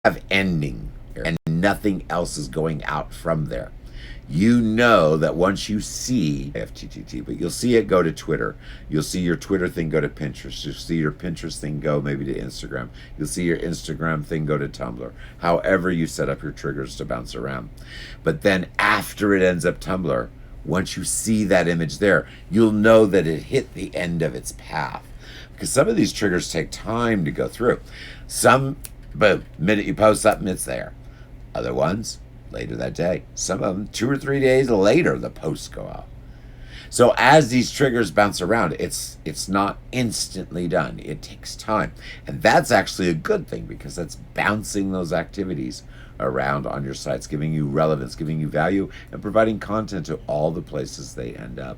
have ending and nothing else is going out from there. You know that once you see FTTT, but you'll see it go to Twitter. You'll see your Twitter thing go to Pinterest. You'll see your Pinterest thing go maybe to Instagram. You'll see your Instagram thing go to Tumblr. However you set up your triggers to bounce around. But then after it ends up Tumblr, once you see that image there, you'll know that it hit the end of its path. Because some of these triggers take time to go through. Some, boom, minute you post something, it's there. Other ones, later that day. Some of them 2 or 3 days later the posts go out. So as these triggers bounce around, it's not instantly done. It takes time. And that's actually a good thing because that's bouncing those activities around on your sites, giving you relevance, giving you value, and providing content to all the places they end up.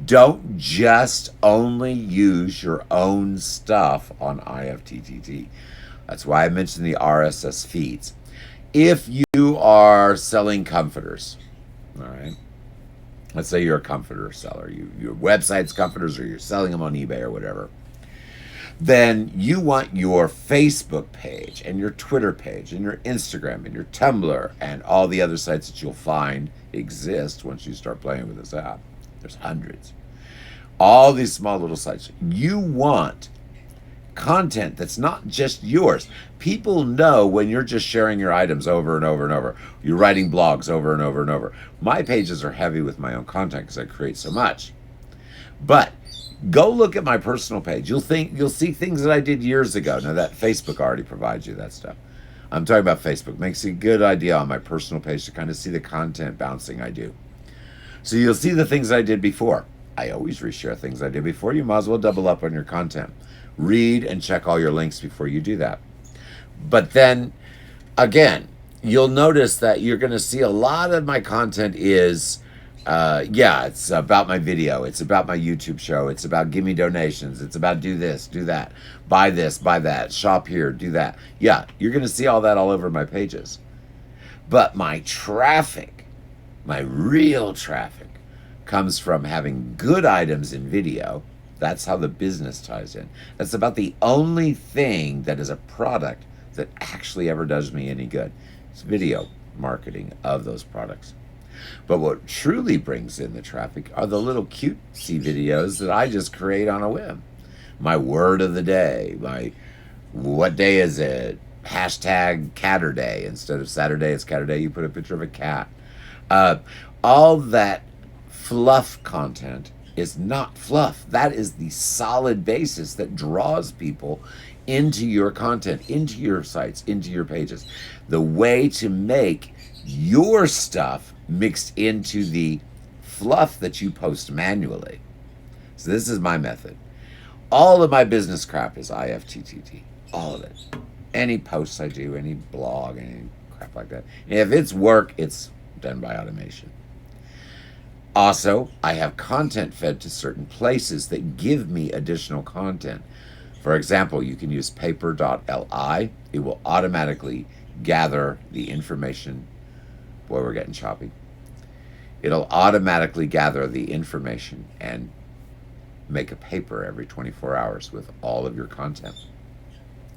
Don't just only use your own stuff on IFTTT. That's why I mentioned the RSS feeds. If you are selling comforters, all right, let's say you're a comforter seller, your website's comforters or you're selling them on eBay or whatever, then you want your Facebook page and your Twitter page and your Instagram and your Tumblr and all the other sites that you'll find exist once you start playing with this app. There's hundreds. All these small little sites. You want content that's not just yours. People know when you're just sharing your items over and over and over. You're writing blogs over and over and over. My pages are heavy with my own content because I create so much. But go look at my personal page. You'll see things that I did years ago. Now that Facebook already provides you that stuff. I'm talking about Facebook. Makes it a good idea on my personal page to kind of see the content bouncing I do. So you'll see the things I did before. I always reshare things I did before. You might as well double up on your content. Read and check all your links before you do that. But then, again, you'll notice that you're going to see a lot of my content is, it's about my video. It's about my YouTube show. It's about give me donations. It's about do this, do that, buy this, buy that, shop here, do that. Yeah, you're going to see all that all over my pages. But my traffic, my real traffic, comes from having good items in video. That's how the business ties in. That's about the only thing that is a product that actually ever does me any good. It's video marketing of those products. But what truly brings in the traffic are the little cutesy videos that I just create on a whim. My word of the day, my what day is it, hashtag Catter Day. Instead of Saturday, it's Catter Day, you put a picture of a cat. All that fluff content is not fluff. That is the solid basis that draws people into your content, into your sites, into your pages. The way to make your stuff mixed into the fluff that you post manually. So this is my method. All of my business crap is IFTTT. All of it. Any posts I do, any blog, any crap like that. And if it's work, it's done by automation. Also, I have content fed to certain places that give me additional content. For example, you can use paper.li. It will automatically gather the information. Boy, we're getting choppy. It'll automatically gather the information and make a paper every 24 hours with all of your content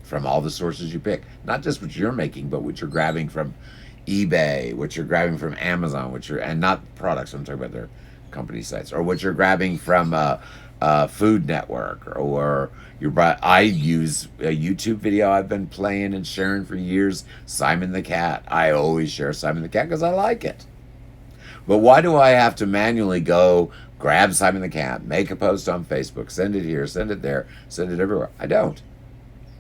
from all the sources you pick. Not just what you're making, but what you're grabbing from eBay, what you're grabbing from Amazon, and not products, I'm talking about their company sites, or what you're grabbing from Food Network, or I use a YouTube video I've been playing and sharing for years, Simon the Cat. I always share Simon the Cat because I like it. But why do I have to manually go grab Simon the Cat, make a post on Facebook, send it here, send it there, send it everywhere? I don't.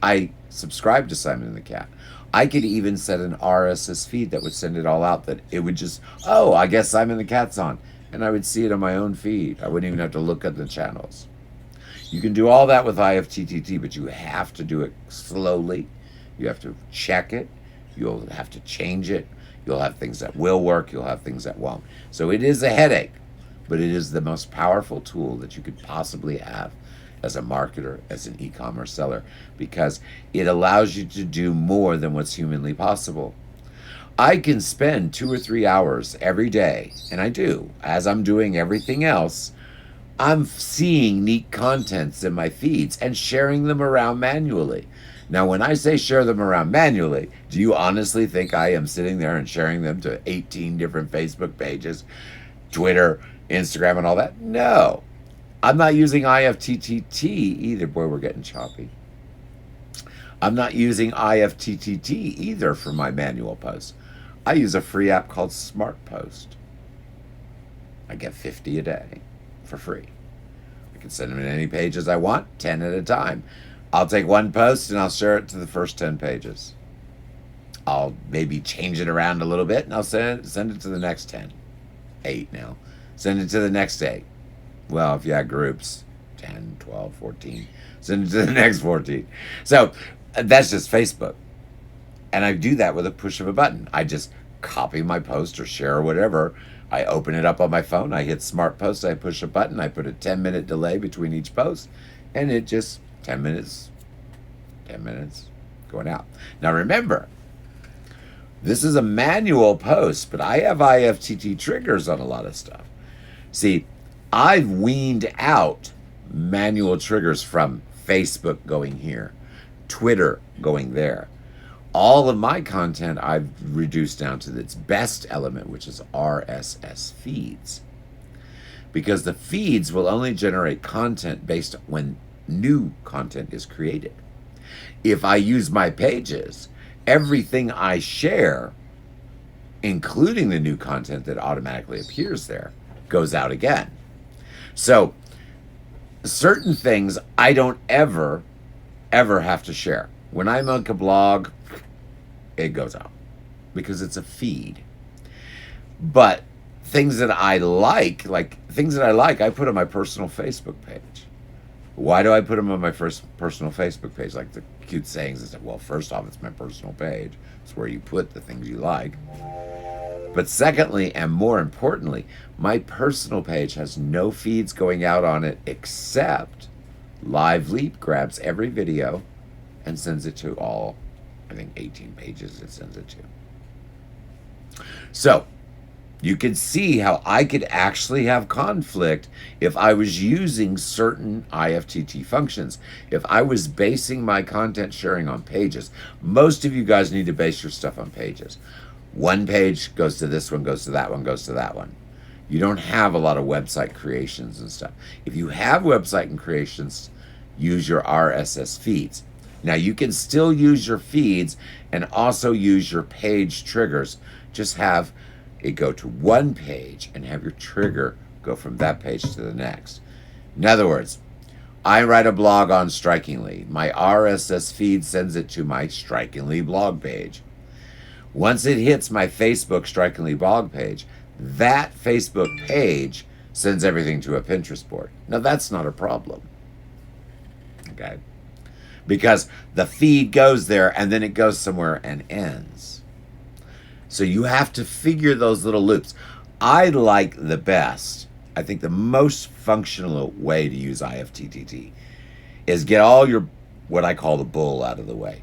I subscribe to Simon the Cat. I could even set an RSS feed that would send it all out, that it would just, I guess Simon the Cat's on. And I would see it on my own feed. I wouldn't even have to look at the channels. You can do all that with IFTTT, but you have to do it slowly. You have to check it. You'll have to change it. You'll have things that will work. You'll have things that won't. So it is a headache, but it is the most powerful tool that you could possibly have as a marketer, as an e-commerce seller, because it allows you to do more than what's humanly possible. I can spend 2 or 3 hours every day, and I do, as I'm doing everything else. I'm seeing neat contents in my feeds and sharing them around manually. Now, when I say share them around manually, do you honestly think I am sitting there and sharing them to 18 different Facebook pages, Twitter, Instagram, and all that? No. I'm not using IFTTT either. Boy, we're getting choppy. I'm not using IFTTT either for my manual posts. I use a free app called Smart Post. I get 50 a day for free. I can send them in any pages I want, 10 at a time. I'll take one post and I'll share it to the first 10 pages. I'll maybe change it around a little bit and I'll send it to the next 10. 8 now. Send it to the next 8. Well, if you had groups, 10, 12, 14. Send it to the next 14. So that's just Facebook. And I do that with a push of a button. I just copy my post or share or whatever. I open it up on my phone. I hit Smart Post. I push a button. I put a 10-minute delay between each post. And it just, 10 minutes going out. Now remember, this is a manual post, but I have IFTT triggers on a lot of stuff. See, I've weaned out manual triggers from Facebook going here, Twitter going there. All of my content I've reduced down to its best element, which is RSS feeds. Because the feeds will only generate content based when new content is created. If I use my pages, everything I share, including the new content that automatically appears there, goes out again. So certain things I don't ever have to share. When I make a blog, it goes out because it's a feed. But things that I like, I put on my personal Facebook page. Why do I put them on my personal Facebook page? Like the cute sayings and stuff. Well, first off, it's my personal page. It's where you put the things you like. But secondly, and more importantly, my personal page has no feeds going out on it except Live Leap grabs every video and sends it to all, I think 18 pages it sends it to. So you can see how I could actually have conflict if I was using certain IFTT functions. If I was basing my content sharing on pages, most of you guys need to base your stuff on pages. One page goes to this one, goes to that one, goes to that one. You don't have a lot of website creations and stuff. If you have website and creations, use your RSS feeds. Now you can still use your feeds and also use your page triggers. Just have it go to one page and have your trigger go from that page to the next. In other words, I write a blog on Strikingly. My RSS feed sends it to my Strikingly blog page. Once it hits my Facebook Strikingly blog page, that Facebook page sends everything to a Pinterest board. Now that's not a problem. Okay? Because the feed goes there and then it goes somewhere and ends. So you have to figure those little loops. I like the best, I think the most functional way to use IFTTT is get all your, what I call the bull out of the way.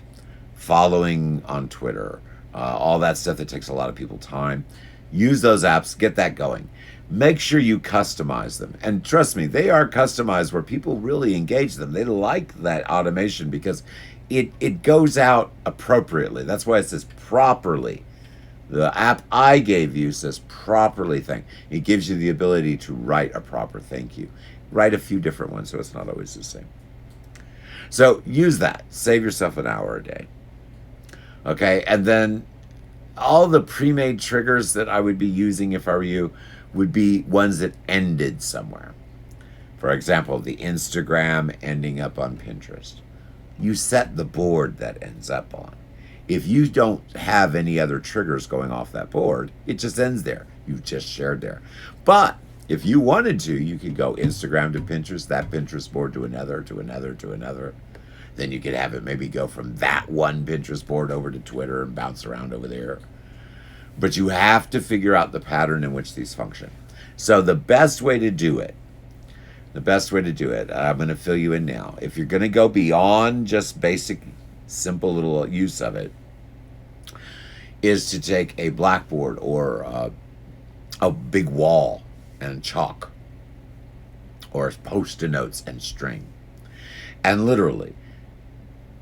Following on Twitter, all that stuff that takes a lot of people time. Use those apps, get that going. Make sure you customize them. And trust me, they are customized where people really engage them. They like that automation because it goes out appropriately. That's why it says properly. The app I gave you says properly thing. It gives you the ability to write a proper thank you. Write a few different ones so it's not always the same. So use that. Save yourself an hour a day. Okay, and then all the pre-made triggers that I would be using if I were you would be ones that ended somewhere. For example, the Instagram ending up on Pinterest. You set the board that ends up on. If you don't have any other triggers going off that board, it just ends there. You've just shared there. But if you wanted to, you could go Instagram to Pinterest, that Pinterest board to another, to another, to another. Then you could have it maybe go from that one Pinterest board over to Twitter and bounce around over there. But you have to figure out the pattern in which these function. So the best way to do it, I'm going to fill you in now. If you're going to go beyond just basic, simple little use of it, is to take a blackboard or a big wall and chalk or post-it notes and string and literally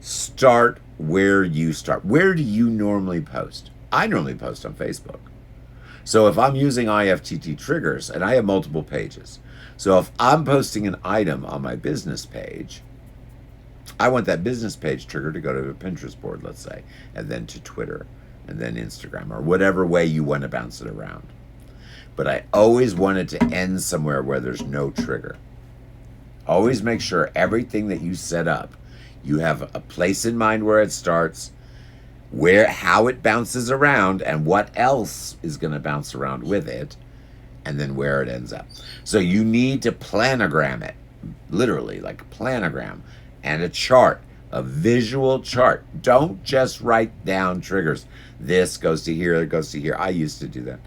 Start where you start. Where do you normally post? I normally post on Facebook. So if I'm using IFTT triggers, and I have multiple pages, so if I'm posting an item on my business page, I want that business page trigger to go to a Pinterest board, let's say, and then to Twitter, and then Instagram, or whatever way you want to bounce it around. But I always want it to end somewhere where there's no trigger. Always make sure everything that you set up, you have a place in mind where it starts, how it bounces around, and what else is going to bounce around with it, and then where it ends up. So you need to planogram it, literally, like a planogram, and a chart, a visual chart. Don't just write down triggers. This goes to here, it goes to here. I used to do that.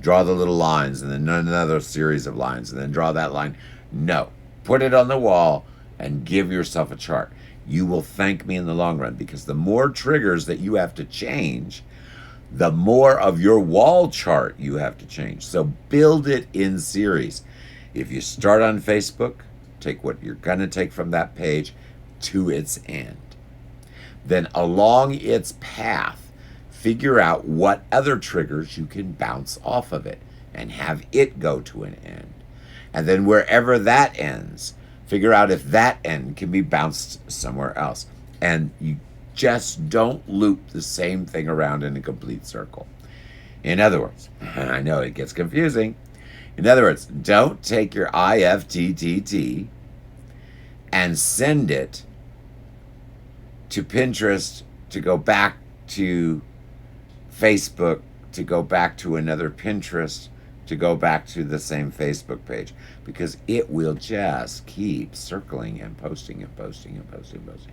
Draw the little lines, and then another series of lines, and then draw that line. No. Put it on the wall and give yourself a chart. You will thank me in the long run, because the more triggers that you have to change, the more of your wall chart you have to change. So build it in series. If you start on Facebook, take what you're going to take from that page to its end. Then along its path, figure out what other triggers you can bounce off of it and have it go to an end. And then wherever that ends, figure out if that end can be bounced somewhere else. And you just don't loop the same thing around in a complete circle. In other words, I know it gets confusing. In other words, don't take your IFTTT and send it to Pinterest to go back to Facebook, to go back to another Pinterest, to go back to the same Facebook page, because it will just keep circling and posting and posting and posting and posting.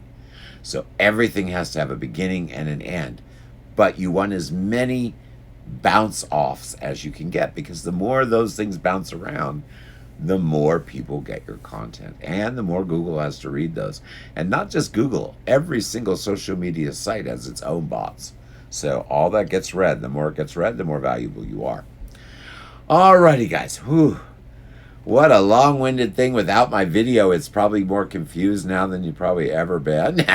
So everything has to have a beginning and an end, but you want as many bounce offs as you can get, because the more those things bounce around, the more people get your content, and the more Google has to read those. And not just Google, every single social media site has its own bots. So all that gets read, the more it gets read, the more valuable you are. Alrighty, guys. Whew. What a long-winded thing without my video. It's probably more confused now than you've probably ever been.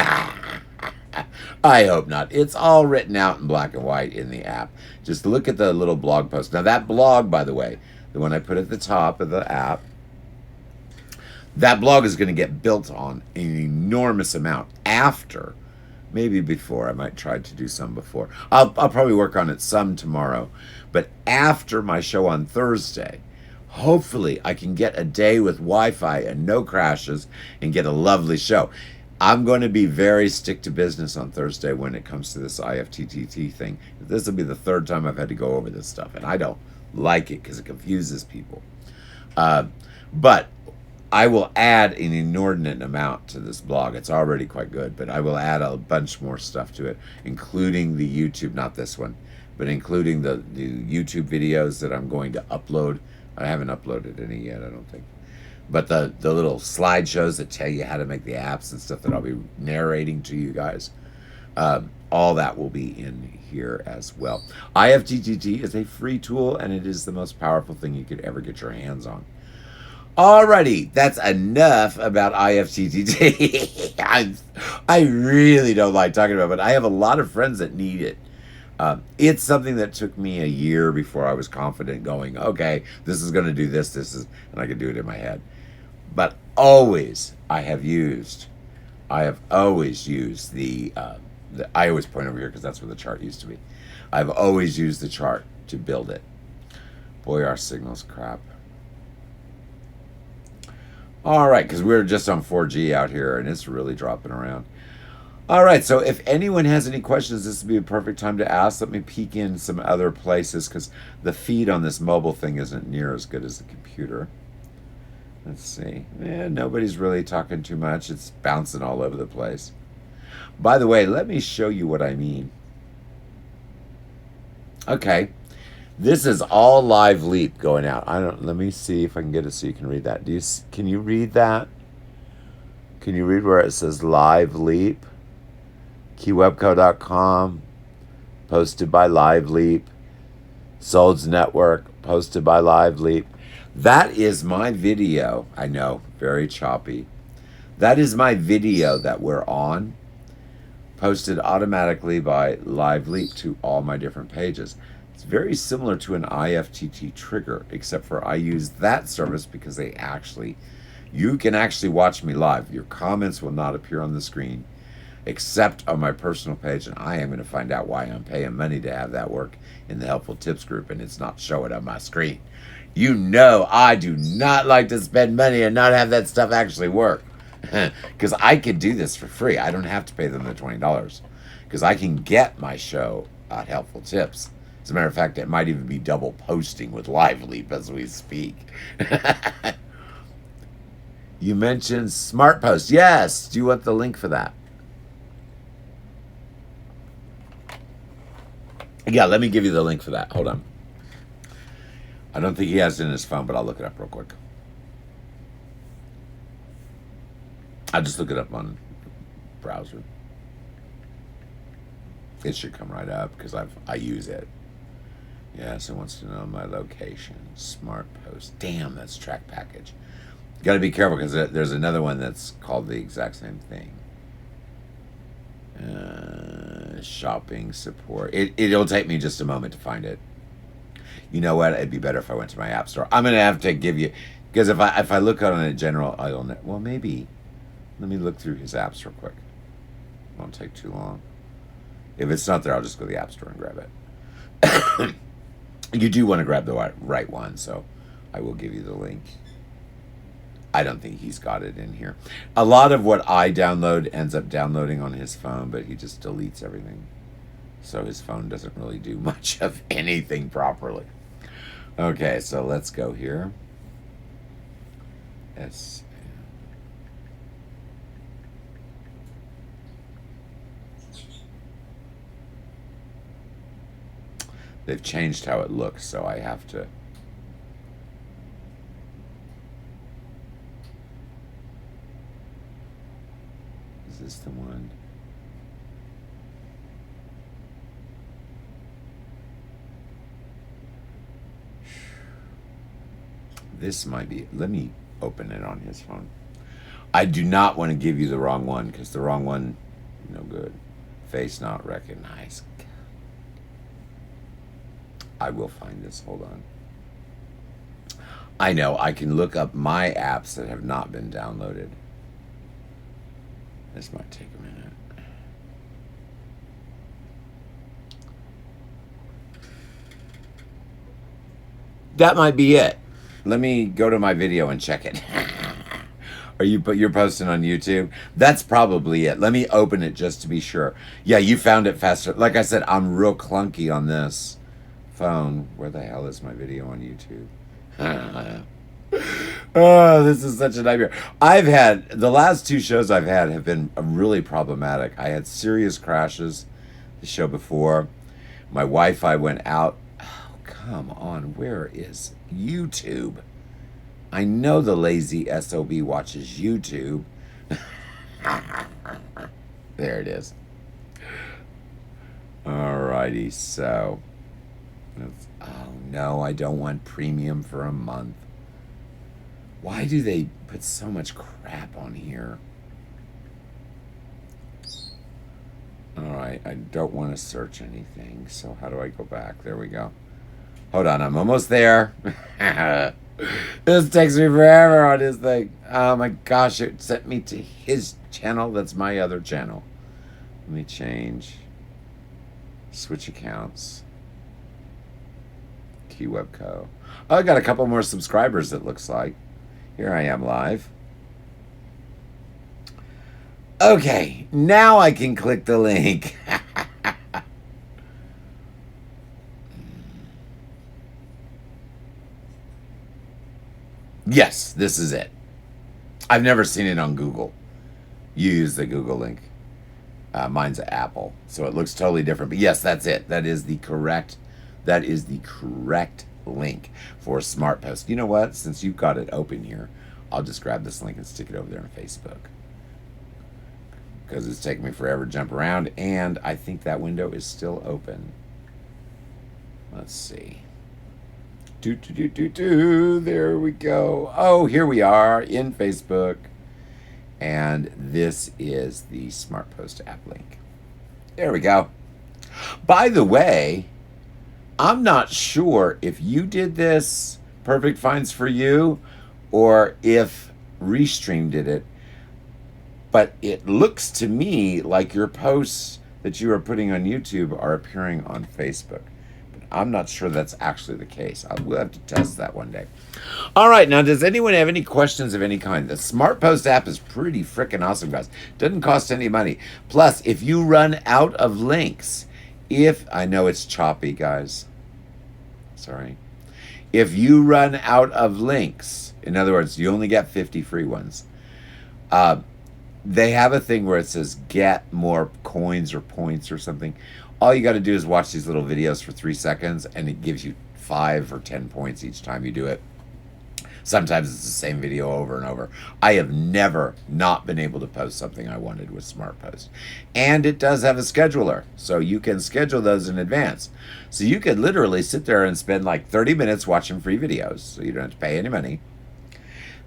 I hope not. It's all written out in black and white in the app. Just look at the little blog post. Now, that blog, by the way, the one I put at the top of the app, that blog is going to get built on an enormous amount after. Maybe before. I might try to do some before. I'll probably work on it some tomorrow. But after my show on Thursday, hopefully I can get a day with Wi-Fi and no crashes and get a lovely show. I'm going to be very stick to business on Thursday when it comes to this IFTTT thing. This will be the third time I've had to go over this stuff, and I don't like it because it confuses people. But I will add an inordinate amount to this blog. It's already quite good, but I will add a bunch more stuff to it, including the YouTube, not this one, but including the YouTube videos that I'm going to upload. I haven't uploaded any yet, I don't think. But the little slideshows that tell you how to make the apps and stuff that I'll be narrating to you guys, all that will be in here as well. IFTTT is a free tool, and it is the most powerful thing you could ever get your hands on. Alrighty, that's enough about IFTTT. I really don't like talking about it, but I have a lot of friends that need it. It's something that took me a year before I was confident going, okay, this is going to do this, and I can do it in my head. But always I have always used the I always point over here because that's where the chart used to be. I've always used the chart to build it. Boy, our signal's crap. All right, because we're just on 4G out here, and it's really dropping around. All right, so if anyone has any questions, this would be a perfect time to ask. Let me peek in some other places, because the feed on this mobile thing isn't near as good as the computer. Let's see. Nobody's really talking too much. It's bouncing all over the place. By the way, let me show you what I mean. Okay. This is all Live Leap going out. Let me see if I can get it so you can read that. Can you read that? Can you read where it says Live Leap? Keywebco.com, posted by Live Leap. Solds Network, posted by Live Leap. That is my video. I know, very choppy. That is my video that we're on. posted automatically by Live Leap to all my different pages. It's very similar to an IFTT trigger, except for I use that service because you can actually watch me live. Your comments will not appear on the screen except on my personal page, and I am going to find out why I'm paying money to have that work in the Helpful Tips group, and it's not showing on my screen. You know I do not like to spend money and not have that stuff actually work. Because I could do this for free. I don't have to pay them the $20. Because I can get my show at Helpful Tips. As a matter of fact, it might even be double posting with Live Leap as we speak. You mentioned Smart Post. Yes. Do you want the link for that? Yeah, let me give you the link for that. Hold on. I don't think he has it in his phone, but I'll look it up real quick. I'll just look it up on browser. It should come right up because I use it. Yes, it wants to know my location. Smart Post. Damn, that's track package. Got to be careful because there's another one that's called the exact same thing. Shopping support. It'll take me just a moment to find it. You know what? It'd be better if I went to my app store. I'm gonna have to give you, because if I look on a general, I don't know. Well, maybe. Let me look through his apps real quick. Won't take too long. If it's not there, I'll just go to the app store and grab it. You do want to grab the right one, so I will give you the link. I don't think he's got it in here. A lot of what I download ends up downloading on his phone, but he just deletes everything. So his phone doesn't really do much of anything properly. Okay, so let's go here. They've changed how it looks, so I have to. Is this the one? This might be. Let me open it on his phone. I do not want to give you the wrong one because the wrong one, no good. Face not recognized. I will find this. Hold on. I know. I can look up my apps that have not been downloaded. This might take a minute. That might be it. Let me go to my video and check it. You're posting on YouTube? That's probably it. Let me open it just to be sure. Yeah, you found it faster. Like I said, I'm real clunky on this phone. Where the hell is my video on YouTube? Oh, this is such a nightmare. The last two shows I've had have been really problematic. I had serious crashes the show before. My Wi-Fi went out. Oh, come on. Where is YouTube? I know the lazy SOB watches YouTube. There it is. Alrighty, so. Oh no, I don't want premium for a month. Why do they put so much crap on here? Alright, I don't want to search anything, so how do I go back? There we go. Hold on, I'm almost there. This takes me forever on this thing. Oh my gosh, it sent me to his channel. That's my other channel. Let me change. Switch accounts. Keywebco. Oh, I got a couple more subscribers, it looks like. Here I am live. Okay, now I can click the link. Yes, this is it. I've never seen it on Google. You use the Google link. Mine's Apple, so it looks totally different. But yes, that's it. That is the correct link for Smart Post. You know what? Since you've got it open here, I'll just grab this link and stick it over there on Facebook. Because it's taking me forever to jump around, and I think that window is still open. Let's see. There we go. Oh, here we are in Facebook. And this is the Smart Post app link. There we go. By the way, I'm not sure if you did this, Perfect Finds for You, or if Restream did it, but it looks to me like your posts that you are putting on YouTube are appearing on Facebook. But I'm not sure that's actually the case. We'll have to test that one day. All right, now does anyone have any questions of any kind? The Smart Post app is pretty freaking awesome, guys. Doesn't cost any money. Plus, if you run out of links, I know it's choppy, guys. Sorry. If you run out of links, in other words, you only get 50 free ones, they have a thing where it says get more coins or points or something. All you got to do is watch these little videos for 3 seconds, and it gives you 5 or 10 points each time you do it. Sometimes it's the same video over and over. I have never not been able to post something I wanted with Smart Post. And it does have a scheduler, so you can schedule those in advance. So you could literally sit there and spend like 30 minutes watching free videos, so you don't have to pay any money.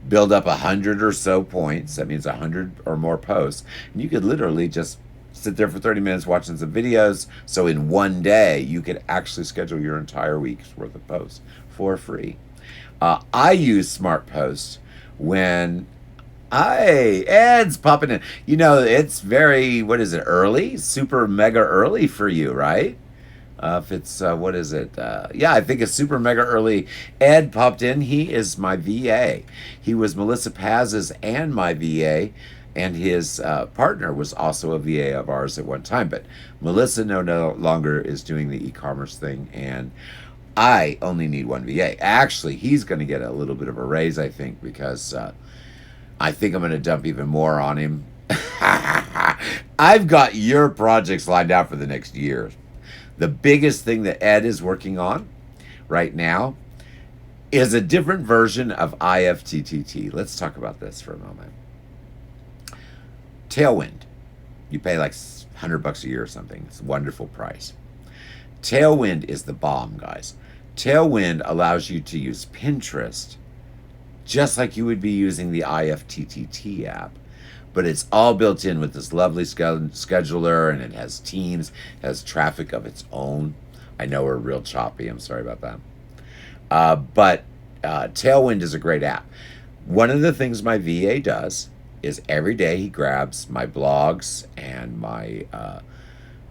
Build up 100 or so points. That means 100 or more posts. And you could literally just sit there for 30 minutes watching some videos. So in one day, you could actually schedule your entire week's worth of posts for free. I use Smart Post when ads popping in. You know, it's very, early? Super mega early for you, right? If it's, yeah, I think it's super mega early. Ed popped in. He is my VA. He was Melissa Paz's and my VA, and his partner was also a VA of ours at one time. But Melissa no longer is doing the e-commerce thing, and I only need one VA. Actually, he's going to get a little bit of a raise, I think, because I think I'm going to dump even more on him. I've got your projects lined out for the next year. The biggest thing that Ed is working on right now is a different version of IFTTT. Let's talk about this for a moment. Tailwind. You pay like $100 a year or something. It's a wonderful price. Tailwind is the bomb, guys. Tailwind allows you to use Pinterest just like you would be using the IFTTT app, but it's all built in with this lovely scheduler, and it has teams, has traffic of its own. I know we're real choppy. I'm sorry about that. But Tailwind is a great app. One of the things my VA does is every day he grabs my blogs and my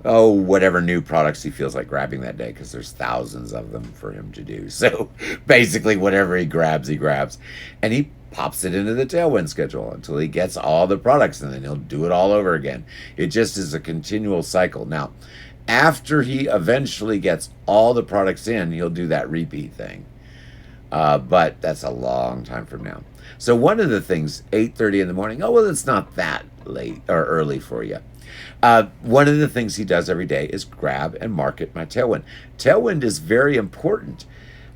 whatever new products he feels like grabbing that day, because there's thousands of them for him to do. So basically whatever he grabs, and he pops it into the Tailwind schedule until he gets all the products, and then he'll do it all over again. It just is a continual cycle. Now, after he eventually gets all the products in, he'll do that repeat thing. But that's a long time from now. So one of the things, 8:30 in the morning, it's not that late or early for you. One of the things he does every day is grab and market my Tailwind. Tailwind is very important.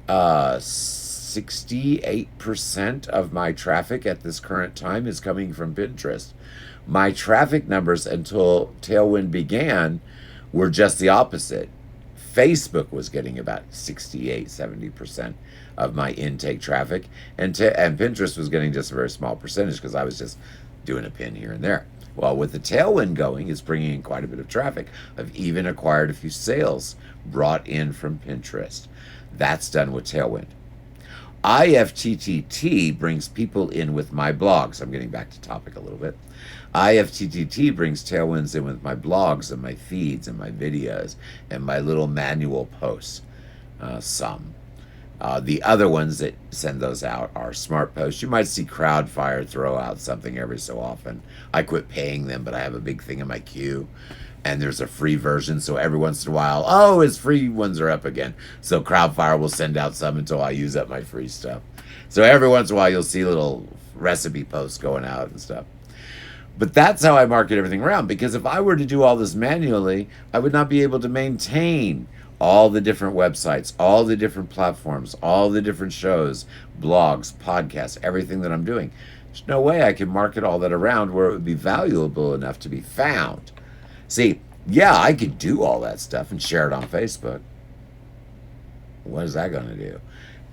68% of my traffic at this current time is coming from Pinterest. My traffic numbers until Tailwind began were just the opposite. Facebook was getting about 70% of my intake traffic, and Pinterest was getting just a very small percentage because I was just doing a pin here and there. Well, with the Tailwind going, it's bringing in quite a bit of traffic. I've even acquired a few sales brought in from Pinterest. That's done with Tailwind. IFTTT brings people in with my blogs. I'm getting back to topic a little bit. IFTTT brings Tailwinds in with my blogs and my feeds and my videos and my little manual posts. The other ones that send those out are Smart Posts. You might see Crowdfire throw out something every so often. I quit paying them, but I have a big thing in my queue, and there's a free version, so every once in a while, his free ones are up again. So Crowdfire will send out some until I use up my free stuff. So every once in a while, you'll see little recipe posts going out and stuff. But that's how I market everything around, because if I were to do all this manually, I would not be able to maintain all the different websites, all the different platforms, all the different shows, blogs, podcasts, everything that I'm doing. There's no way I can market all that around where it would be valuable enough to be found. See, yeah, I could do all that stuff and share it on Facebook. What is that going to do?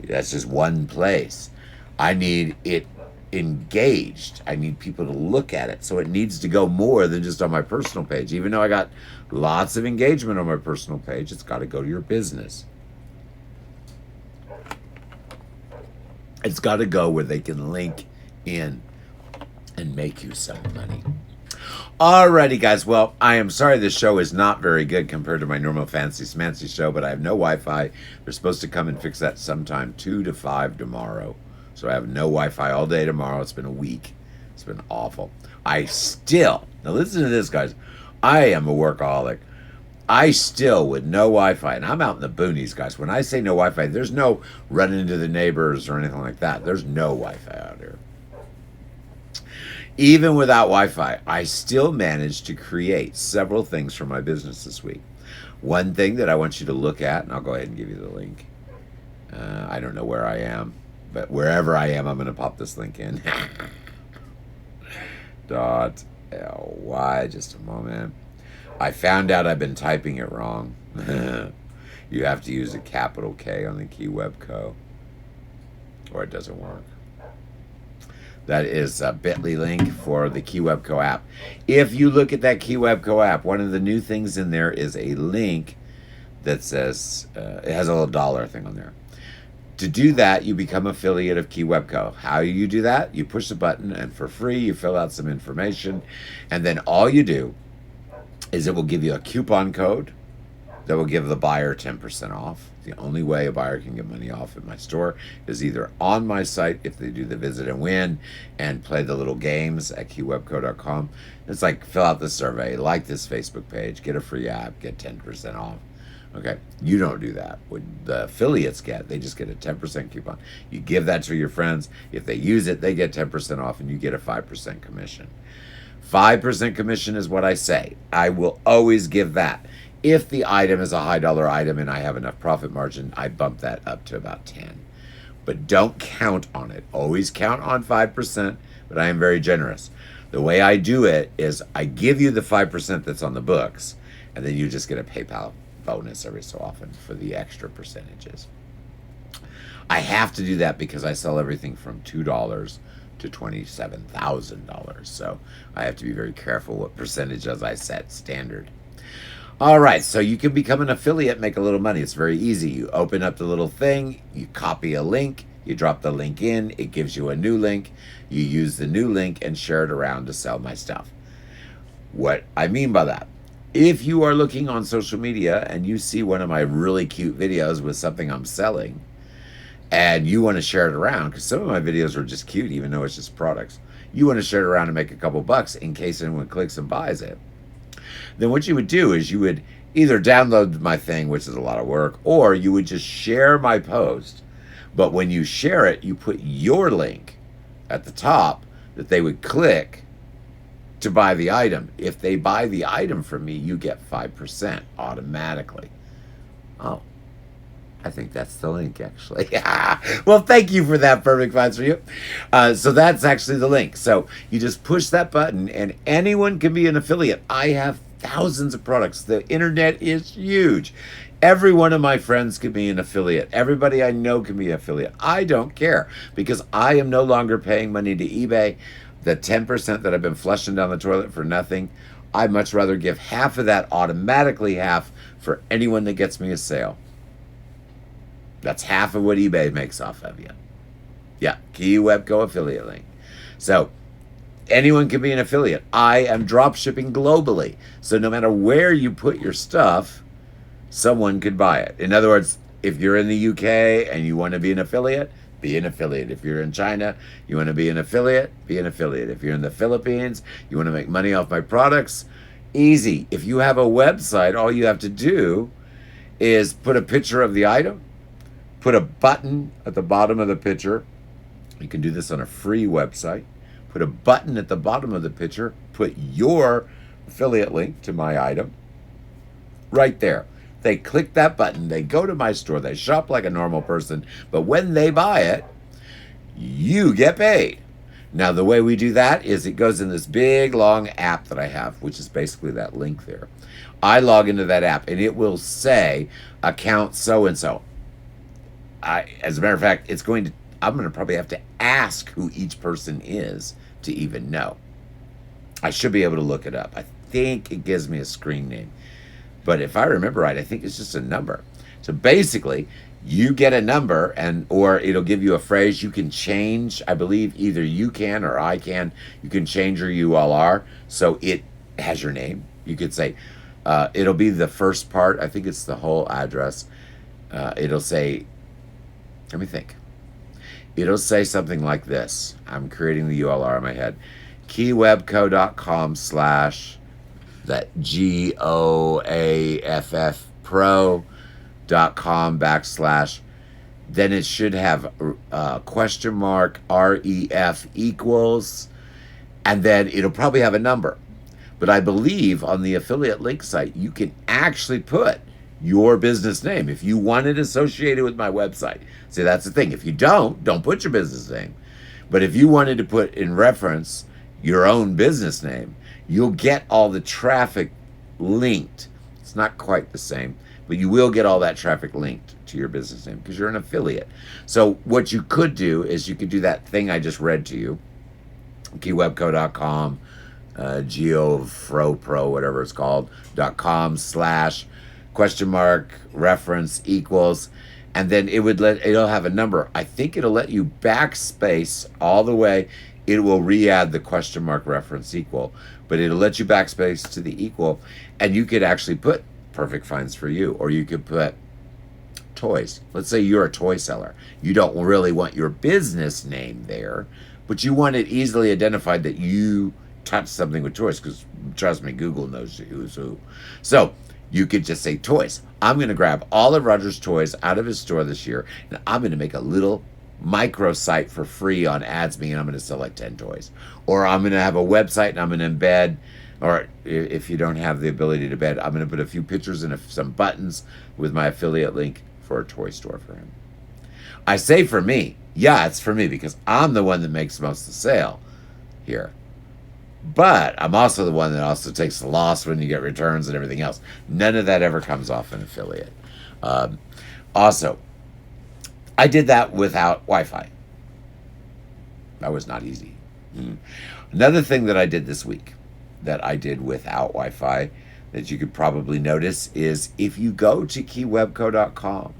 That's just one place. I need it engaged. I need people to look at it. So it needs to go more than just on my personal page. Even though I got lots of engagement on my personal page, it's got to go to your business. It's got to go where they can link in and make you some money. Alrighty, guys. Well, I am sorry this show is not very good compared to my normal fancy smancy show, but I have no Wi-Fi. They're supposed to come and fix that sometime 2 to 5 tomorrow. So I have no Wi-Fi all day tomorrow. It's been a week. It's been awful. Now listen to this, guys. I am a workaholic. I still, with no Wi-Fi, and I'm out in the boonies, guys. When I say no Wi-Fi, there's no running into the neighbors or anything like that. There's no Wi-Fi out here. Even without Wi-Fi, I still managed to create several things for my business this week. One thing that I want you to look at, and I'll go ahead and give you the link. I don't know where I am, but wherever I am, I'm going to pop this link in. .ly, just a moment. I found out I've been typing it wrong. You have to use a capital K on the Keywebco, or it doesn't work. That is a bit.ly link for the Keywebco app. If you look at that Keywebco app, one of the new things in there is a link that says, it has a little dollar thing on there. To do that, you become affiliate of Keywebco. How you do that? You push the button, and for free, you fill out some information, and then all you do is it will give you a coupon code that will give the buyer 10% off. The only way a buyer can get money off at my store is either on my site, if they do the visit and win and play the little games at keywebco.com. It's like, fill out this survey, like this Facebook page, get a free app, get 10% off. Okay, you don't do that. What the affiliates get, they just get a 10% coupon. You give that to your friends. If they use it, they get 10% off, and you get a 5% commission. 5% commission is what I say. I will always give that. If the item is a high dollar item and I have enough profit margin, I bump that up to about 10. But don't count on it. Always count on 5%, but I am very generous. The way I do it is I give you the 5% that's on the books, and then you just get a PayPal bonus every so often for the extra percentages. I have to do that because I sell everything from $2 to $27,000. So I have to be very careful what percentages I set standard. All right, so you can become an affiliate, make a little money. It's very easy. You open up the little thing, you copy a link, you drop the link in, it gives you a new link. You use the new link and share it around to sell my stuff. What I mean by that, if you are looking on social media and you see one of my really cute videos with something I'm selling, and you want to share it around, because some of my videos are just cute, even though it's just products. You want to share it around and make a couple bucks in case anyone clicks and buys it. Then what you would do is you would either download my thing, which is a lot of work, or you would just share my post. But when you share it, you put your link at the top that they would click to buy the item. If they buy the item from me, you get 5% automatically. Oh, I think that's the link, actually. Well, thank you for that, Perfect Finds for you. So that's actually the link. So you just push that button, and anyone can be an affiliate. I have thousands of products. The internet is huge. Every one of my friends can be an affiliate. Everybody I know can be an affiliate. I don't care, because I am no longer paying money to eBay. The 10% that I've been flushing down the toilet for nothing, I'd much rather give half of that, automatically half, for anyone that gets me a sale. That's half of what eBay makes off of you. Yeah, Keywebco affiliate link. So anyone can be an affiliate. I am drop shipping globally. So no matter where you put your stuff, someone could buy it. In other words, if you're in the UK and you want to be an affiliate, be an affiliate. If you're in China, you want to be an affiliate, be an affiliate. If you're in the Philippines, you want to make money off my products, easy. If you have a website, all you have to do is put a picture of the item, put a button at the bottom of the picture. You can do this on a free website. Put a button at the bottom of the picture, put your affiliate link to my item right there. They click that button, they go to my store, they shop like a normal person, but when they buy it, you get paid. Now, the way we do that is it goes in this big, long app that I have, which is basically that link there. I log into that app, and it will say, account so-and-so. As a matter of fact, it's going to I'm going to probably have to ask who each person is to even know. I should be able to look it up. I think it gives me a screen name. But if I remember right, I think it's just a number. So basically, you get a number, or it'll give you a phrase you can change. I believe either you can or I can. You can change your ULR so it has your name. You could say, it'll be the first part. I think it's the whole address. It'll say, let me think. It'll say something like this. I'm creating the ULR in my head. Keywebco.com/ that GOAFF pro.com / then it should have question mark REF equals, and then it'll probably have a number. But I believe on the affiliate link site, you can actually put your business name if you want it associated with my website. See, that's the thing. If you don't put your business name. But if you wanted to put in reference your own business name, you'll get all the traffic linked. It's not quite the same, but you will get all that traffic linked to your business name because you're an affiliate. So what you could do is you could do that thing I just read to you, keywebco.com, GeoFro, whatever it's called, .com / question mark reference equals, and then it'll have a number. I think it'll let you backspace all the way. It will re-add the question mark reference equal, but it'll let you backspace to the equal, and you could actually put perfect finds for you, or you could put toys. Let's say you're a toy seller. You don't really want your business name there, but you want it easily identified that you touched something with toys, because trust me, Google knows who's who. So you could just say toys. I'm going to grab all of Roger's toys out of his store this year, and I'm going to make a little microsite for free on AdsMe, and I'm going to sell like 10 toys. Or I'm going to have a website and I'm going to embed, or if you don't have the ability to embed, I'm going to put a few pictures and some buttons with my affiliate link for a toy store for him. I say for me. Yeah, it's for me because I'm the one that makes most of the sale here. But I'm also the one that also takes the loss when you get returns and everything else. None of that ever comes off an affiliate. Also, I did that without Wi-Fi. That was not easy. Another thing that I did this week that I did without Wi-Fi that you could probably notice is if you go to keywebco.com,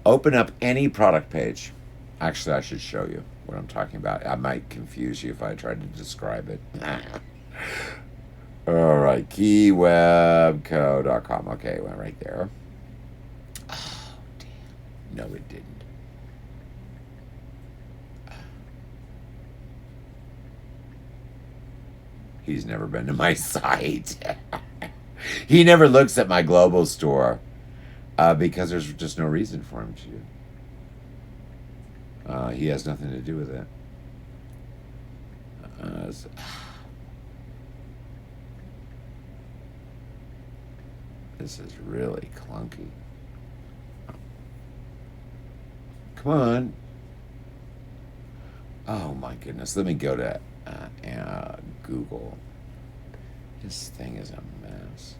open up any product page. Actually, I should show you what I'm talking about. I might confuse you if I tried to describe it. All right, keywebco.com. Okay, it went right there. Oh, damn. No, it didn't. He's never been to my site. He never looks at my global store because there's just no reason for him to. He has nothing to do with it. This is really clunky. Come on. Oh my goodness. Let me go to Google. This thing is a mess.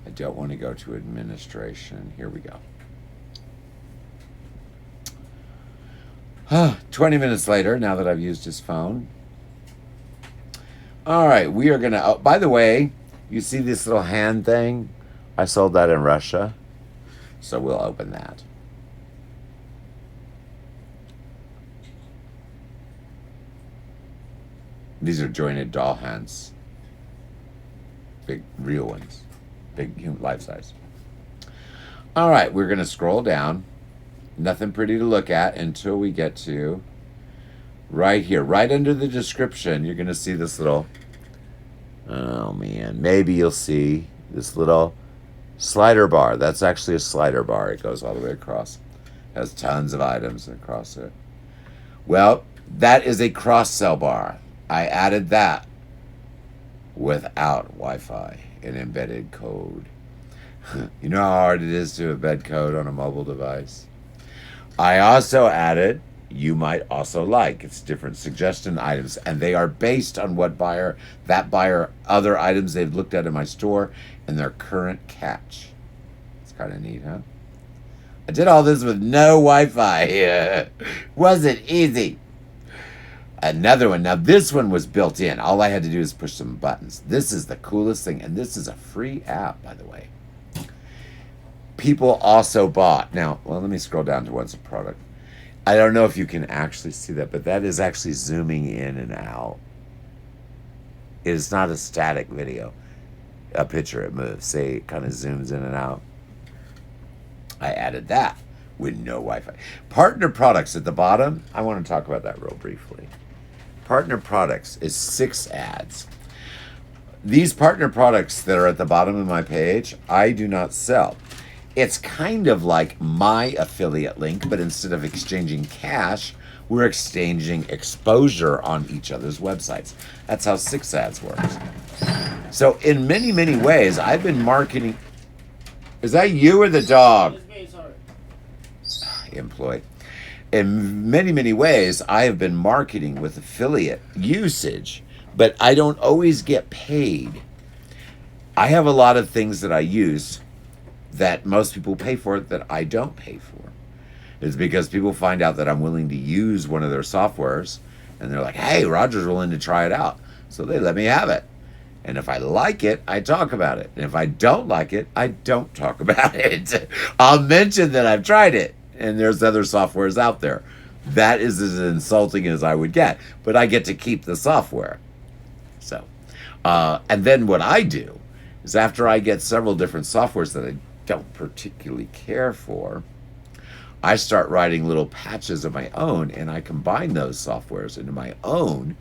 I don't want to go to administration. Here we go. 20 minutes later, now that I've used his phone. All right, we are going to... Oh, by the way, you see this little hand thing? I sold that in Russia. So we'll open that. These are jointed doll hands. Big, real ones. Big, life size. All right, we're going to scroll down. Nothing pretty to look at until we get to right here. Right under the description, you're going to see this little... Oh, man. Maybe you'll see this little slider bar. That's actually a slider bar. It goes all the way across. It has tons of items across it. Well, that is a cross-sell bar. I added that without Wi-Fi and embedded code. You know how hard it is to embed code on a mobile device? I also added, you might also like. It's different suggestion items, and they are based on what that buyer, other items they've looked at in my store, and their current catch. It's kind of neat, huh? I did all this with no Wi-Fi. Wasn't easy. Another one. Now this one was built in. All I had to do is push some buttons. This is the coolest thing, and this is a free app, by the way. People also bought. Now, well, let me scroll down to what's a product. I don't know if you can actually see that, but that is actually zooming in and out. It is not a static video. A picture, it moves. See, it kind of zooms in and out. I added that with no Wi-Fi. Partner products at the bottom. I want to talk about that real briefly. Partner products is 6 ads. These partner products that are at the bottom of my page, I do not sell. It's kind of like my affiliate link, but instead of exchanging cash, we're exchanging exposure on each other's websites. That's how 6 ads works. So in many, many ways, I've been marketing. Is that you or the dog? It's me, sorry. Employee. In many, many ways, I have been marketing with affiliate usage, but I don't always get paid. I have a lot of things that I use that most people pay for that I don't pay for. It's because people find out that I'm willing to use one of their softwares, and they're like, hey, Roger's willing to try it out. So they let me have it. And if I like it, I talk about it. And if I don't like it, I don't talk about it. I'll mention that I've tried it, and there's other softwares out there. That is as insulting as I would get. But I get to keep the software. So, and then what I do is after I get several different softwares that I don't particularly care for, I start writing little patches of my own, and I combine those softwares into my own,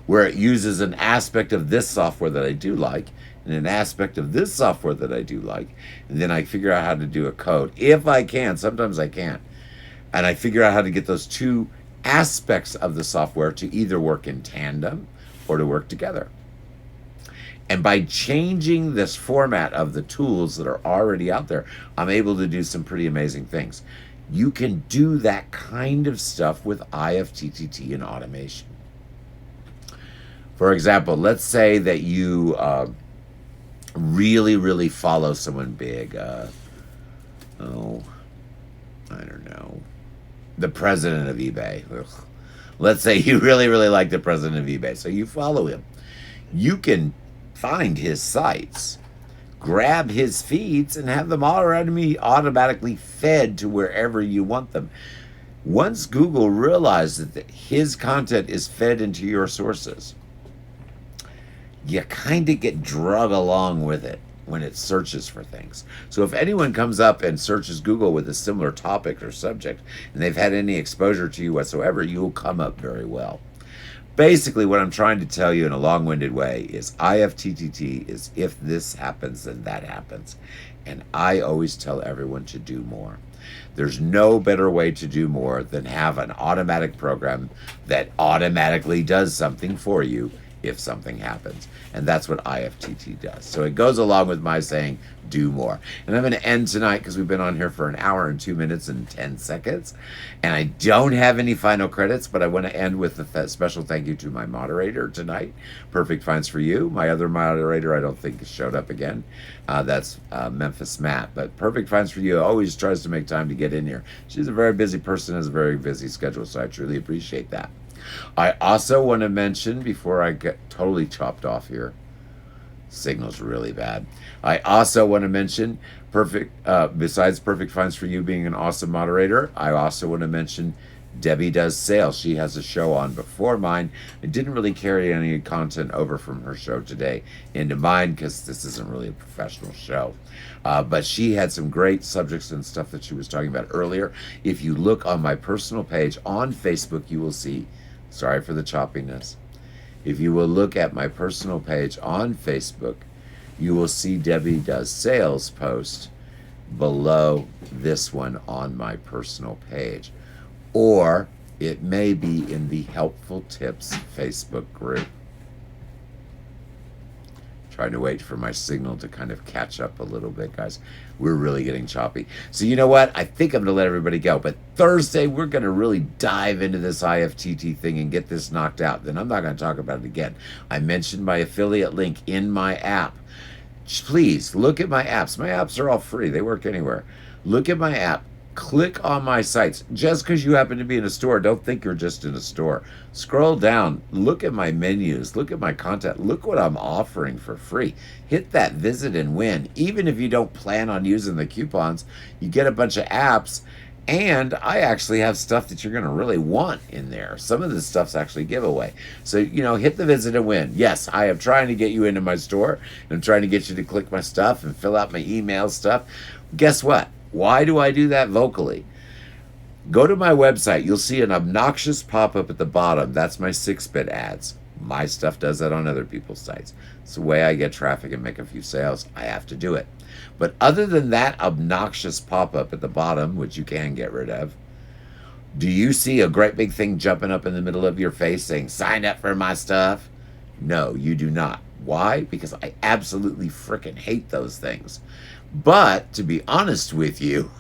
where it uses an aspect of this software that I do like, and an aspect of this software that I do like, and then I figure out how to do a code. If I can, sometimes I can't. And I figure out how to get those 2 aspects of the software to either work in tandem or to work together. And by changing this format of the tools that are already out there, I'm able to do some pretty amazing things. You can do that kind of stuff with IFTTT and automation. For example, let's say that you really, really follow someone big. I don't know. The president of eBay. Ugh. Let's say you really, really like the president of eBay. So you follow him. You can find his sites, grab his feeds, and have them automatically fed to wherever you want them. Once Google realizes that his content is fed into your sources, you kind of get drug along with it when it searches for things. So if anyone comes up and searches Google with a similar topic or subject, and they've had any exposure to you whatsoever, you'll come up very well. Basically, what I'm trying to tell you in a long-winded way is IFTTT is if this happens, then that happens. And I always tell everyone to do more. There's no better way to do more than have an automatic program that automatically does something for you if something happens. And that's what IFTTT does. So it goes along with my saying, do more. And I'm going to end tonight because we've been on here for 1 hour and 2 minutes and 10 seconds. And I don't have any final credits, but I want to end with a special thank you to my moderator tonight, Perfect Finds for You. My other moderator, I don't think showed up again. That's Memphis Matt. But Perfect Finds for You always tries to make time to get in here. She's a very busy person, has a very busy schedule, so I truly appreciate that. I also want to mention, before I get totally chopped off here, signal's really bad. I also want to mention, besides Perfect Finds for You being an awesome moderator, I also want to mention Debbie Does Sales. She has a show on before mine. I didn't really carry any content over from her show today into mine because this isn't really a professional show. But she had some great subjects and stuff that she was talking about earlier. If you look on my personal page on Facebook, you will see, sorry for the choppiness. If you will look at my personal page on Facebook, you will see Debbie Does Sales post below this one on my personal page. Or it may be in the Helpful Tips Facebook group. Trying to wait for my signal to kind of catch up a little bit, guys. We're really getting choppy. So you know what? I think I'm going to let everybody go. But Thursday, we're going to really dive into this IFTT thing and get this knocked out. Then I'm not going to talk about it again. I mentioned my affiliate link in my app. Please look at my apps. My apps are all free. They work anywhere. Look at my app. Click on my sites. Just because you happen to be in a store, don't think you're just in a store. Scroll down, look at my menus, look at my content, look what I'm offering for free. Hit that visit and win. Even if you don't plan on using the coupons, you get a bunch of apps, and I actually have stuff that you're going to really want in there. Some of this stuff's actually giveaway. So, hit the visit and win. Yes, I am trying to get you into my store, and I'm trying to get you to click my stuff and fill out my email stuff. Guess what? Why do I do that vocally? Go to my website. You'll see an obnoxious pop-up at the bottom. That's my 6-bit ads. My stuff does that on other people's sites. It's the way I get traffic and make a few sales. I have to do it. But other than that obnoxious pop-up at the bottom, which you can get rid of, do you see a great big thing jumping up in the middle of your face saying, sign up for my stuff? No, you do not. Why? Because I absolutely frickin' hate those things. But to be honest with you,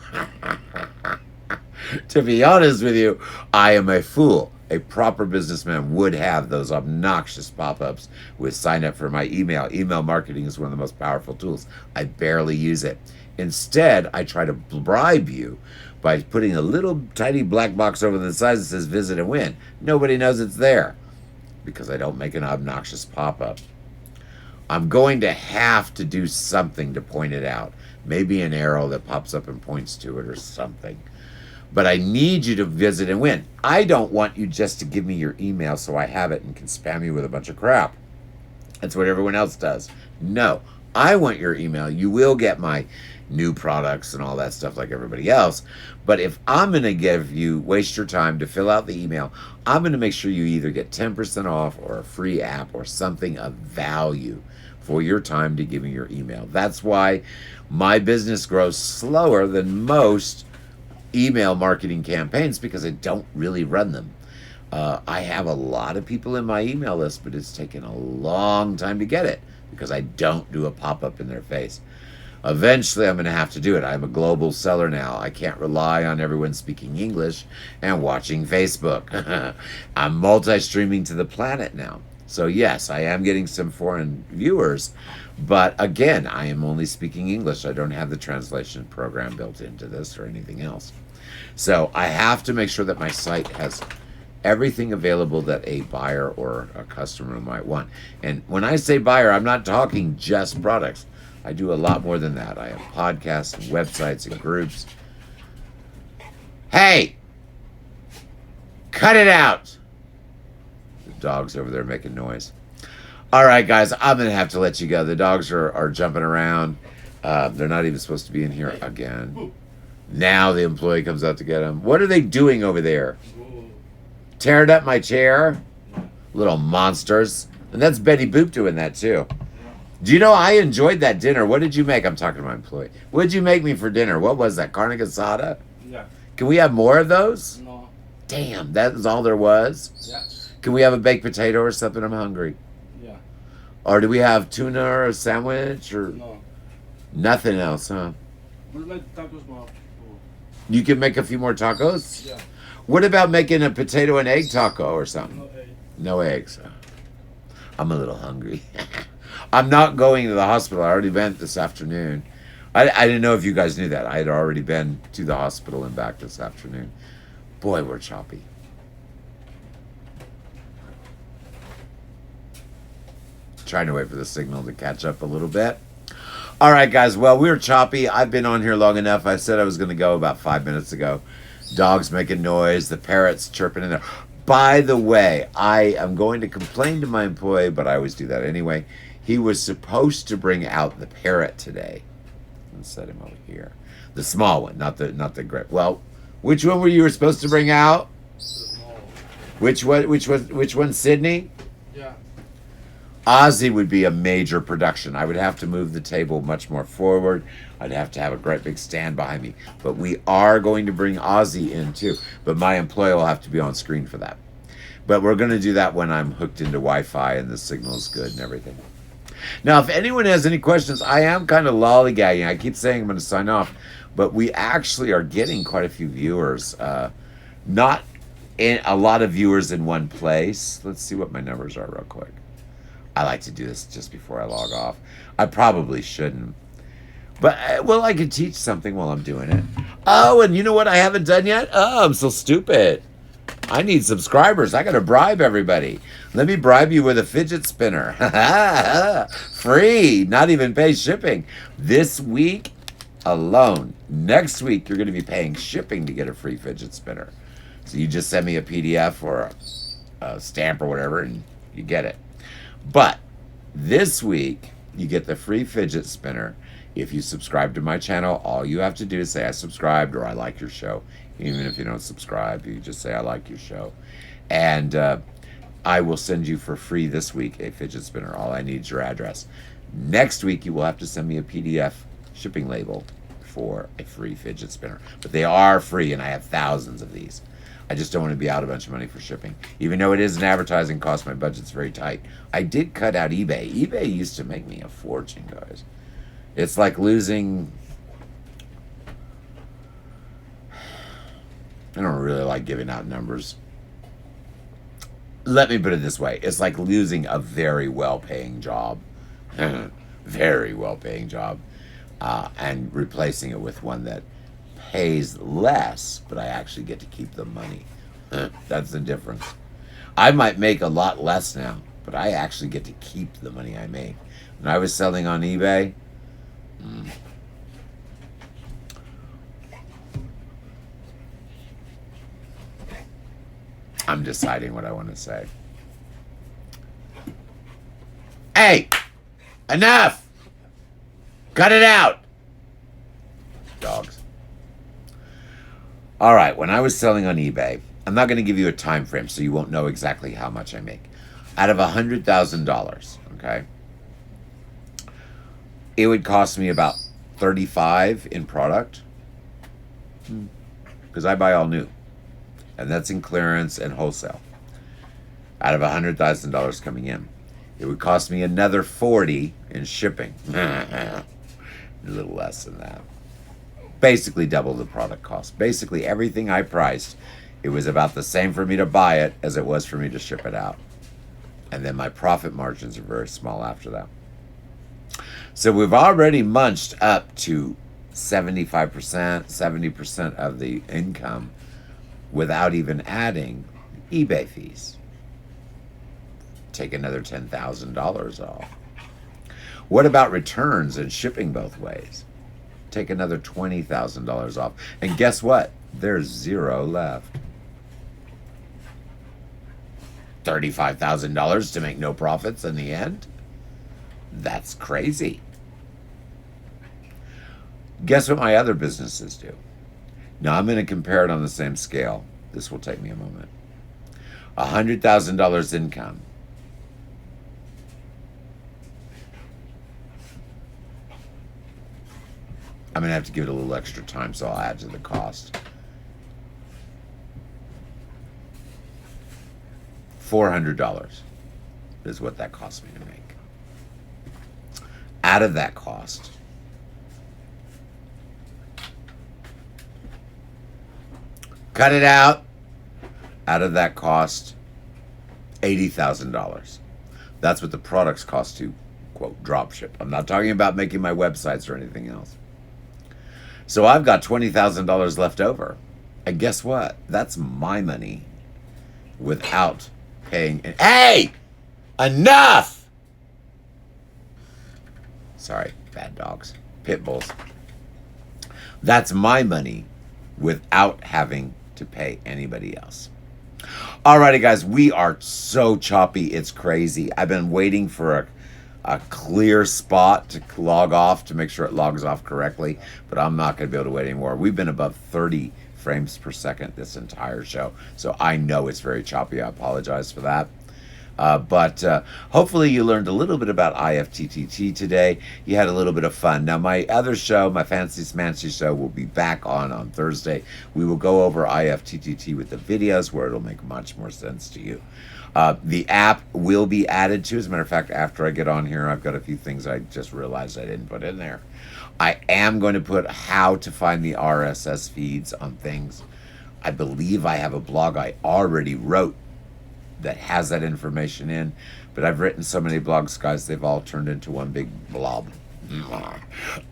I am a fool. A proper businessman would have those obnoxious pop-ups with sign up for my email. Email marketing is one of the most powerful tools. I barely use it. Instead, I try to bribe you by putting a little tiny black box over the side that says visit and win. Nobody knows it's there because I don't make an obnoxious pop-up. I'm going to have to do something to point it out. Maybe an arrow that pops up and points to it or something. But I need you to visit and win. I don't want you just to give me your email so I have it and can spam you with a bunch of crap. That's what everyone else does. No, I want your email. You will get my new products and all that stuff like everybody else. But if I'm going to waste your time to fill out the email, I'm going to make sure you either get 10% off or a free app or something of value for your time to give me your email. That's why my business grows slower than most email marketing campaigns, because I don't really run them. I have a lot of people in my email list, but it's taken a long time to get it because I don't do a pop-up in their face. Eventually, I'm going to have to do it. I'm a global seller now. I can't rely on everyone speaking English and watching Facebook. I'm multi-streaming to the planet now. So yes, I am getting some foreign viewers, but again, I am only speaking English. I don't have the translation program built into this or anything else. So I have to make sure that my site has everything available that a buyer or a customer might want. And when I say buyer, I'm not talking just products. I do a lot more than that. I have podcasts and websites and groups. Hey! Cut it out! The dog's over there making noise. All right, guys, I'm going to have to let you go. The dogs are jumping around. They're not even supposed to be in here again. Now the employee comes out to get them. What are they doing over there? Tearing up my chair? Little monsters. And that's Betty Boop doing that, too. Do you know I enjoyed that dinner? What did you make? I'm talking to my employee. What did you make me for dinner? What was that? Carne asada? Yeah. Can we have more of those? No. Damn, that was all there was? Yeah. Can we have a baked potato or something? I'm hungry. Yeah. Or do we have tuna or a sandwich or No. nothing else, huh? Would like tacos more. You can make a few more tacos? Yeah. What about making a potato and egg taco or something? No egg. No eggs. I'm a little hungry. I'm not going to the hospital. I already went this afternoon. I didn't know if you guys knew that. I had already been to the hospital and back this afternoon. Boy, we're choppy. Trying to wait for the signal to catch up a little bit. All right, guys. Well, we're choppy. I've been on here long enough. I said I was going to go about 5 minutes ago. Dog's making noise. The parrot's chirping in there. By the way, I am going to complain to my employee, but I always do that anyway. He was supposed to bring out the parrot today. Let's set him over here. The small one, not the great. Well, which one were you supposed to bring out? Small. Which one, Sydney? Yeah. Ozzy would be a major production. I would have to move the table much more forward. I'd have to have a great big stand behind me. But we are going to bring Ozzy in too. But my employee will have to be on screen for that. But we're going to do that when I'm hooked into Wi-Fi and the signal is good and everything. Now, if anyone has any questions, I am kind of lollygagging. I keep saying I'm going to sign off. But we actually are getting quite a few viewers. Not a lot of viewers in one place. Let's see what my numbers are real quick. I like to do this just before I log off. I probably shouldn't. But, well, I could teach something while I'm doing it. Oh, and you know what I haven't done yet? Oh, I'm so stupid. I need subscribers. I got to bribe everybody. Let me bribe you with a fidget spinner. Free. Not even pay shipping. This week alone. Next week, you're going to be paying shipping to get a free fidget spinner. So you just send me a PDF or a stamp or whatever, and you get it. But this week, you get the free fidget spinner. If you subscribe to my channel, all you have to do is say I subscribed or I like your show. Even if you don't subscribe, you just say I like your show. And I will send you for free this week a fidget spinner. All I need is your address. Next week, you will have to send me a PDF shipping label for a free fidget spinner. But they are free, and I have thousands of these. I just don't want to be out a bunch of money for shipping. Even though it is an advertising cost, my budget's very tight. I did cut out eBay. eBay used to make me a fortune, guys. It's like losing... I don't really like giving out numbers. Let me put it this way. It's like losing a very well-paying job. Very well-paying job. And replacing it with one that pays less, but I actually get to keep the money. That's the difference. I might make a lot less now, but I actually get to keep the money I make. When I was selling on eBay, I'm deciding what I want to say. Hey! Enough! Cut it out! Dogs. All right, when I was selling on eBay, I'm not going to give you a time frame so you won't know exactly how much I make. Out of $100,000, okay, it would cost me about $35 in product because I buy all new. And that's in clearance and wholesale. Out of $100,000 coming in, it would cost me another $40 in shipping. A little less than that. Basically double the product cost. Basically everything I priced, it was about the same for me to buy it as it was for me to ship it out. And then my profit margins are very small after that. So we've already munched up to 75%, 70% of the income without even adding eBay fees. Take another $10,000 off. What about returns and shipping both ways? Take another $20,000 off. And guess what? There's zero left. $35,000 to make no profits in the end? That's crazy. Guess what my other businesses do? Now, I'm going to compare it on the same scale. This will take me a moment. $100,000 income. I'm going to have to give it a little extra time, so I'll add to the cost. $400 is what that cost me to make. Out of that cost, cut it out. Out of that cost, $80,000. That's what the products cost to, quote, drop ship. I'm not talking about making my websites or anything else. So I've got $20,000 left over. And guess what? That's my money without paying. Hey! Enough! Sorry, bad dogs. Pit bulls. That's my money without having to pay anybody else. Alrighty, guys, we are so choppy, it's crazy. I've been waiting for a clear spot to log off to make sure it logs off correctly, but I'm not going to be able to wait anymore. We've been above 30 frames per second this entire show, so I know it's very choppy. I apologize for that. But hopefully you learned a little bit about IFTTT today. You had a little bit of fun. Now, my other show, my Fancy Smancy show, will be back on Thursday. We will go over IFTTT with the videos where it'll make much more sense to you. The app will be added to. As a matter of fact, after I get on here, I've got a few things I just realized I didn't put in there. I am going to put how to find the RSS feeds on things. I believe I have a blog I already wrote that has that information in, but I've written so many blogs, guys, they've all turned into one big blob.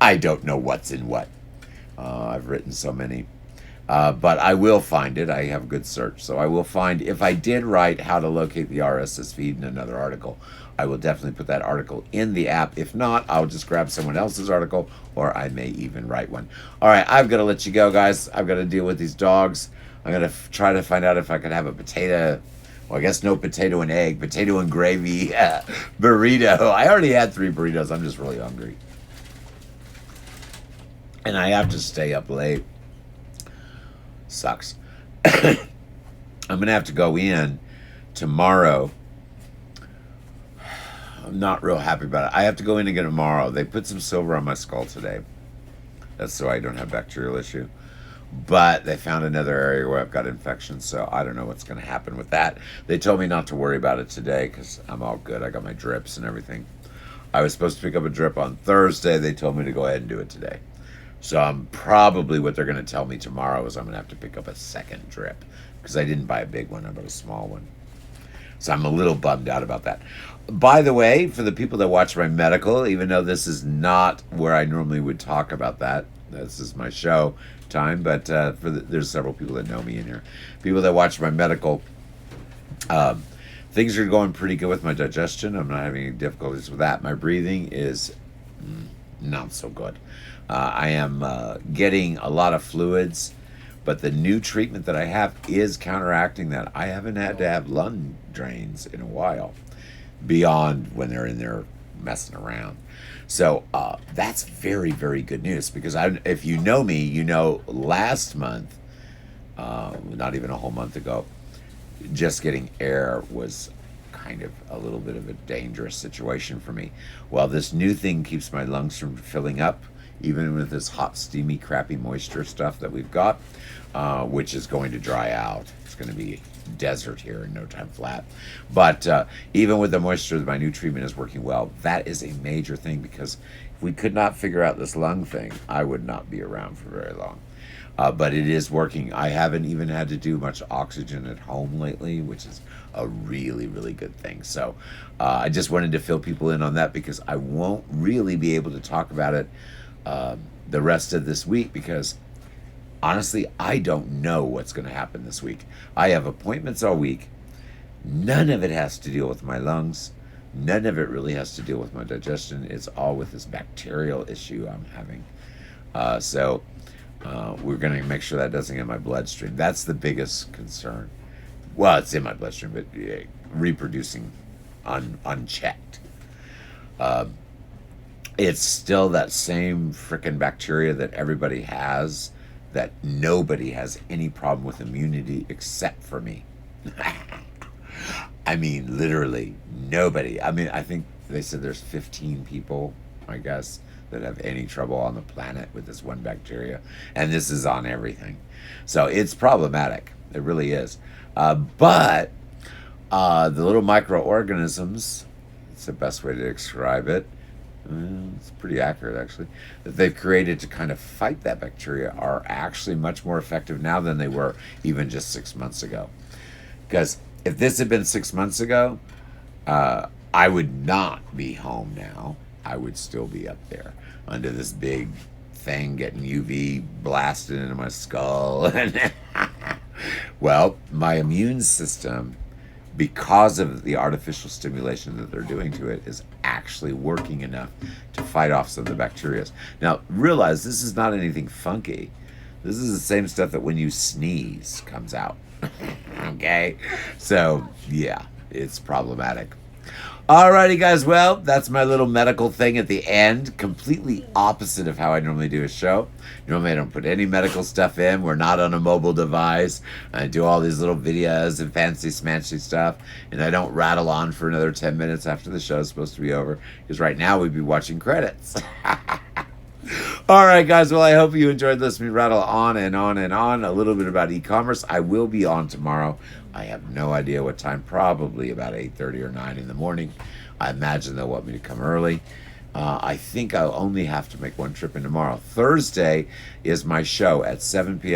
I don't know what's in what. I've written so many. But I will find it. I have a good search. So I will find, if I did write how to locate the RSS feed in another article, I will definitely put that article in the app. If not, I'll just grab someone else's article, or I may even write one. All right, I've got to let you go, guys. I've got to deal with these dogs. I'm going to try to find out if I could have a potato, well, I guess no potato and egg, potato and gravy burrito. I already had 3 burritos. I'm just really hungry. And I have to stay up late. Sucks. I'm going to have to go in tomorrow. I'm not real happy about it. I have to go in again tomorrow. They put some silver on my skull today. That's so I don't have bacterial issue. But they found another area where I've got infection, so I don't know what's going to happen with that. They told me not to worry about it today because I'm all good. I got my drips and everything. I was supposed to pick up a drip on Thursday. They told me to go ahead and do it today. So I'm probably, what they're going to tell me tomorrow is I'm going to have to pick up a second drip because I didn't buy a big one. I bought a small one. So I'm a little bummed out about that. By the way, for the people that watch my medical, even though this is not where I normally would talk about that, this is my show time, but there's several people that know me in here. People that watch my medical, things are going pretty good with my digestion. I'm not having any difficulties with that. My breathing is not so good. I am getting a lot of fluids, but the new treatment that I have is counteracting that. I haven't had to have lung drains in a while, beyond when they're in there messing around. So that's very, very good news, because if you know me, you know last month, not even a whole month ago, just getting air was kind of a little bit of a dangerous situation for me. Well, this new thing keeps my lungs from filling up, even with this hot, steamy, crappy moisture stuff that we've got, which is going to dry out. It's going to be desert here in no time flat. But even with the moisture, my new treatment is working well. That is a major thing, because if we could not figure out this lung thing, I would not be around for very long. But it is working. I haven't even had to do much oxygen at home lately, which is a really, really good thing. So I just wanted to fill people in on that, because I won't really be able to talk about it the rest of this week, because honestly, I don't know what's going to happen this week. I have appointments all week. None of it has to deal with my lungs. None of it really has to deal with my digestion. It's all with this bacterial issue I'm having. So we're going to make sure that doesn't get in my bloodstream. That's the biggest concern. Well, it's in my bloodstream, but reproducing unchecked. It's still that same frickin' bacteria that everybody has, that nobody has any problem with immunity except for me. I mean, literally nobody. I mean, I think they said there's 15 people, I guess, that have any trouble on the planet with this one bacteria. And this is on everything. So it's problematic. It really is. But the little microorganisms, it's the best way to describe it, it's pretty accurate actually, that they've created to kind of fight that bacteria are actually much more effective now than they were even just 6 months ago. Because if this had been 6 months ago, I would not be home now. I would still be up there under this big thing getting UV blasted into my skull. Well, my immune system, because of the artificial stimulation that they're doing to it, is actually working enough to fight off some of the bacteria. Now, realize this is not anything funky. This is the same stuff that when you sneeze comes out. Okay? So, yeah, it's problematic. Alrighty, guys. Well, that's my little medical thing at the end. Completely opposite of how I normally do a show. Normally, I don't put any medical stuff in. We're not on a mobile device. I do all these little videos and fancy smanchy stuff. And I don't rattle on for another 10 minutes after the show is supposed to be over. Because right now, we'd be watching credits. All right, guys. Well, I hope you enjoyed listening to me rattle on and on and on a little bit about e-commerce. I will be on tomorrow. I have no idea what time, probably about 8:30 or 9 in the morning. I imagine they'll want me to come early. I think I'll only have to make one trip in tomorrow. Thursday is my show at 7 p.m.